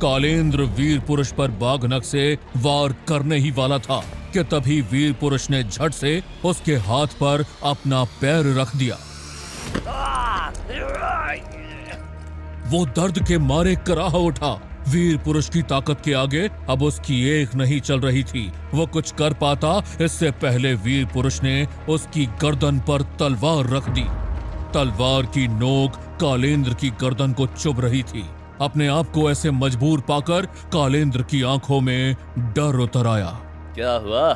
कालेंद्र वीर पुरुष पर बाघनख से वार करने ही वाला था कि तभी वीर पुरुष ने झट से उसके हाथ पर अपना पैर रख दिया। वो दर्द के मारे कराह उठा। वीर पुरुष की ताकत के आगे अब उसकी एक नहीं चल रही थी। वो कुछ कर पाता इससे पहले वीर पुरुष ने उसकी गर्दन पर तलवार रख दी। तलवार की नोक कालेंद्र की गर्दन को चुभ रही थी। अपने आप को ऐसे मजबूर पाकर कालेंद्र की आंखों में डर उतर आया। क्या हुआ?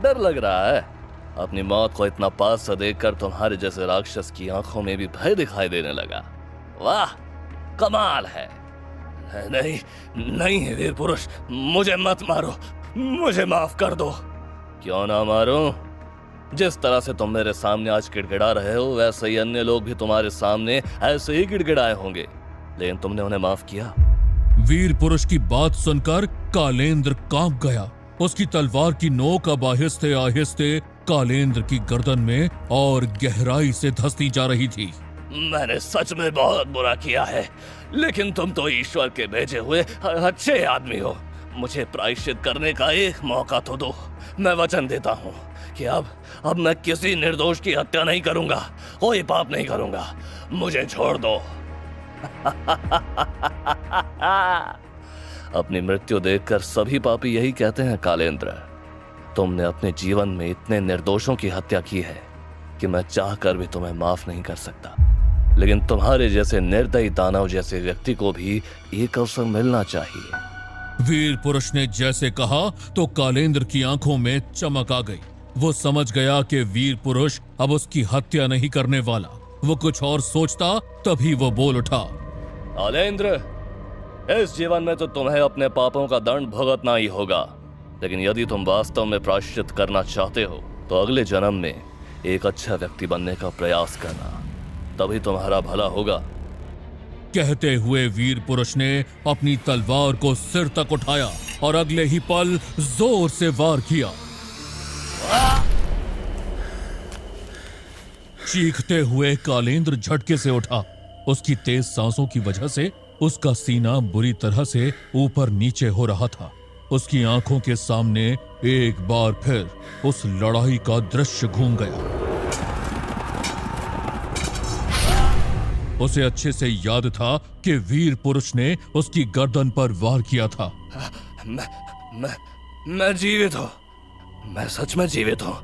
डर लग रहा है? अपनी मौत को इतना पास से देखकर तुम्हारे जैसे राक्षस की आंखों में भी भय दिखाई देने लगा। वाह, कमाल है। नहीं नहीं है वीर पुरुष, मुझे मत मारो, मुझे माफ कर दो। क्यों ना मारूं? जिस तरह से तुम मेरे सामने आज गिड़गिड़ा रहे हो वैसे ही अन्य लोग भी तुम्हारे सामने ऐसे ही गिड़गिड़ाए होंगे, लेकिन तुमने उन्हें माफ किया। वीर पुरुष की बात सुनकर कालेंद्र कांप गया। उसकी तलवार की नोक अब आहिस्ते आहिस्ते कालेंद्र की गर्दन में और गहराई से धंसती जा रही थी। मैंने सच में बहुत बुरा किया है, लेकिन तुम तो ईश्वर के भेजे हुए अच्छे आदमी हो। मुझे प्रायश्चित करने का एक मौका तो दो। मैं वचन देता हूँ कि अब मैं किसी निर्दोष की हत्या नहीं करूंगा, कोई पाप नहीं करूंगा। मुझे छोड़ दो। अपनी मृत्यु देखकर सभी पापी यही कहते हैं कालेंद्र। तुमने अपने जीवन में इतने निर्दोषों की हत्या की है कि मैं चाहकर भी तुम्हें माफ नहीं कर सकता, लेकिन तुम्हारे जैसे निर्दयी दानव जैसे व्यक्ति को भी एक अवसर मिलना चाहिए। वीर पुरुष ने जैसे कहा तो कालेंद्र की आंखों में चमक आ गई। वो समझ गया कि वीर पुरुष अब उसकी हत्या नहीं करने वाला। वो कुछ और सोचता तभी वो बोल उठा। कालेंद्र, इस जीवन में तो तुम्हें अपने पापों का दंड भुगतना ही होगा, लेकिन यदि तुम वास्तव में प्रायश्चित करना चाहते हो तो अगले जन्म में एक अच्छा व्यक्ति बनने का प्रयास करना, तभी तुम्हारा भला होगा। कहते हुए वीर पुरुष ने अपनी तलवार को सिर तक उठाया और अगले ही पल जोर से वार किया। चीखते हुए कालेंद्र झटके से उठा। उसकी तेज सांसों की वजह से उसका सीना बुरी तरह से ऊपर नीचे हो रहा था। उसकी आंखों के सामने एक बार फिर उस लड़ाई का दृश्य घूम गया। उसे अच्छे से याद था कि वीर पुरुष ने उसकी गर्दन पर वार किया था। मैं जीवित हूँ, मैं सच में जीवित हूँ।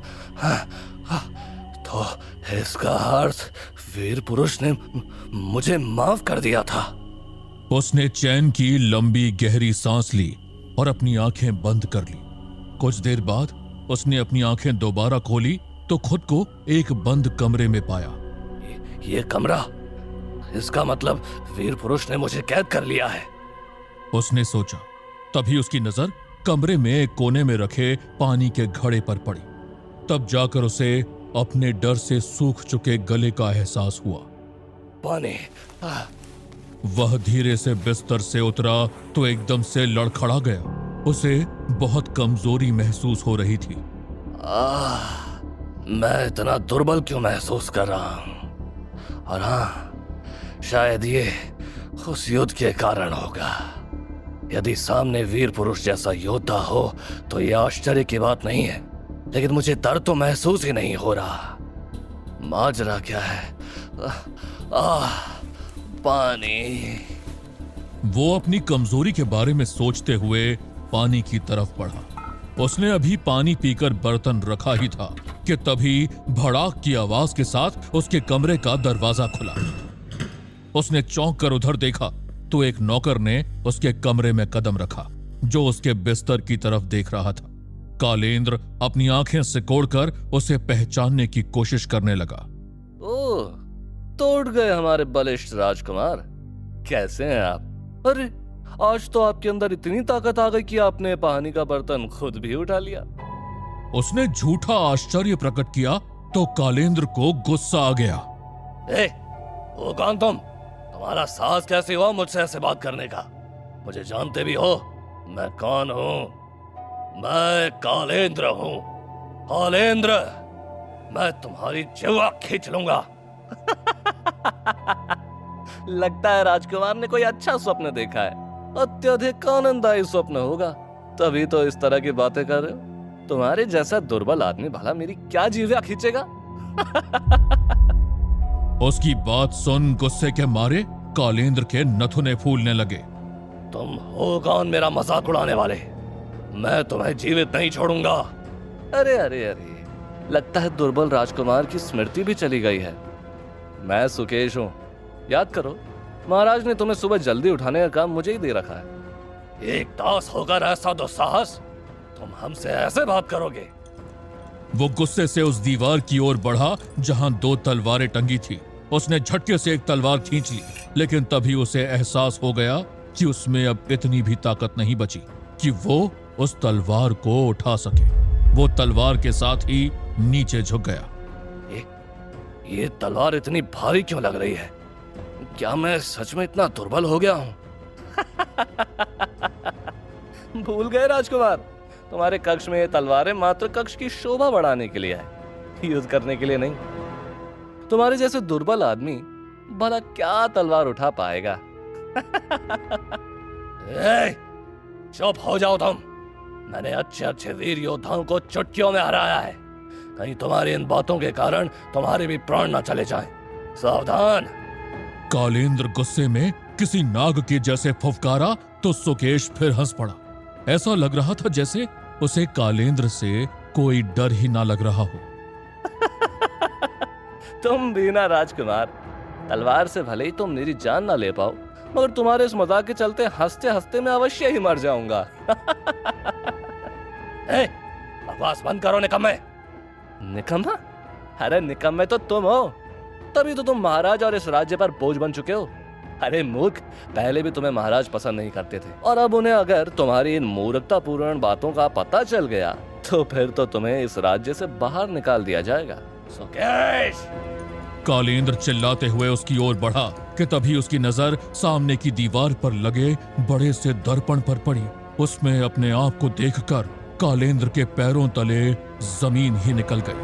तो इसका अर्थ वीर पुरुष ने मुझे माफ कर दिया था। उसने चैन की लंबी गहरी सांस ली और अपनी आंखें बंद कर ली। कुछ देर बाद उसने अपनी आंखें दोबारा खोली तो खुद को एक बंद कमरे में पाया। ये कमरा, इसका मतलब वीर पुरुष ने मुझे कैद कर लिया है। उसने सोचा। तभी उसकी नजर कमरे में एक कोने में रखे पानी के घड़े पर पड़ी। तब जाकर उसे अपने डर से सूख चुके गले का एहसास हुआ। पानी। वह धीरे से बिस्तर से उतरा तो एकदम से लड़खड़ा गया। उसे बहुत कमजोरी महसूस हो रही थी। मैं इतना दुर्बल क्यों महसूस कर रहा हूँ? और हाँ, शायद ये उस युद्ध के कारण होगा। यदि सामने वीर पुरुष जैसा योद्धा हो तो यह आश्चर्य की बात नहीं है, लेकिन मुझे दर्द तो महसूस ही नहीं हो रहा। माजरा क्या है? पानी। वो अपनी कमजोरी के बारे में सोचते हुए पानी की तरफ बढ़ा। उसने अभी पानी पीकर बर्तन रखा ही था कि तभी भड़ाक की आवाज के साथ उसके कमरे का दरवाजा खुला। उसने चौंक कर उधर देखा तो एक नौकर ने उसके कमरे में कदम रखा, जो उसके बिस्तर की तरफ देख रहा था। कालेंद्र अपनी आंखें सिकोड़कर उसे पहचानने की कोशिश करने लगा। ओह, तोड़ गए हमारे बलिष्ठ राजकुमार। कैसे हैं आप? अरे, आज तो आपके अंदर इतनी ताकत आ गई कि आपने पानी का बर्तन खुद भी उठा लिया। उसने झूठा आश्चर्य प्रकट किया तो कालेंद्र को गुस्सा आ गया। ए, वो कौन तुम? तुम्हारा साहस कैसे हुआ मुझसे ऐसे बात करने का? मुझे जानते भी हो मैं कौन हूँ? मैं कालेंद्र हूँ। कालेंद्र, मैं तुम्हारी जिह्वा खींच लूंगा। लगता है राजकुमार ने कोई अच्छा स्वप्न देखा है। अत्यधिक आनंददायी स्वप्न होगा, तभी तो इस तरह की बातें कर रहे हो। तुम्हारे जैसा दुर्बल आदमी भला मेरी क्या जीवा खींचेगा? उसकी बात सुन गुस्से के मारे कालेंद्र के नथुने फूलने लगे। तुम हो कौन मेरा मजाक उड़ाने वाले? मैं तुम्हें जीवित नहीं छोड़ूंगा। अरे अरे अरे, लगता है दुर्बल राजकुमार की स्मृति भी चली गई है। मैं सुकेश हूँ, याद करो, महाराज ने तुम्हें सुबह जल्दी उठाने का काम मुझे ही दे रखा है। एक दास होकर ऐसा दुस्साहस, तुम हमसे ऐसे बात करोगे? वो गुस्से से उस दीवार की ओर बढ़ा जहां 2 तलवारें टंगी थी। उसने झटके से एक तलवार खींच ली, लेकिन तभी उसे एहसास हो गया कि उसमें अब इतनी भी ताकत नहीं बची कि वो उस तलवार को उठा सके। वो तलवार के साथ ही नीचे झुक गया। ये तलवार इतनी भारी क्यों लग रही है? क्या मैं सच में इतना दुर्बल हो गया हूँ? भूल गए राजकुमार, तुम्हारे कक्ष में ये तलवारें मात्र कक्ष की शोभा बढ़ाने के लिए है, यूज करने के लिए नहीं। तुम्हारे जैसे दुर्बल आदमी भला क्या तलवार उठा पाएगा? चुप हो जाओ तुम। मैंने अच्छे अच्छे वीर योद्धाओं को चुटकियों में हराया है। कहीं तुम्हारी इन बातों के कारण तुम्हारे भी प्राण न चले जाएं। सावधान। कालेंद्र गुस्से में किसी नाग के जैसे फुफकारा तो सुकेश फिर हंस पड़ा। ऐसा लग रहा था जैसे उसे कालेंद्र से कोई डर ही ना लग रहा हो। तुम भी ना राजकुमार, तलवार से भले ही तुम मेरी जान ना ले पाओ, मगर तुम्हारे इस मजाक के चलते हंसते हंसते मैं अवश्य ही मर जाऊंगा। बकवास बंद करो निकम्मे। निकम्मा? अरे निकम्मे तो तुम हो, तभी तो तुम महाराज और इस राज्य पर बोझ बन चुके हो। अरे मूर्ख, पहले भी तुम्हें महाराज पसंद नहीं करते थे, और अब उन्हें अगर तुम्हारी इन मूर्खतापूर्ण बातों का पता चल गया तो फिर तो तुम्हें इस राज्य से बाहर निकाल दिया जाएगा। सुकेश! कालेंद्र चिल्लाते हुए उसकी ओर बढ़ा कि तभी उसकी नजर सामने की दीवार पर लगे बड़े से दर्पण पर पड़ी। उसमें अपने आप को देखकर कालेंद्र के पैरों तले जमीन ही निकल गई।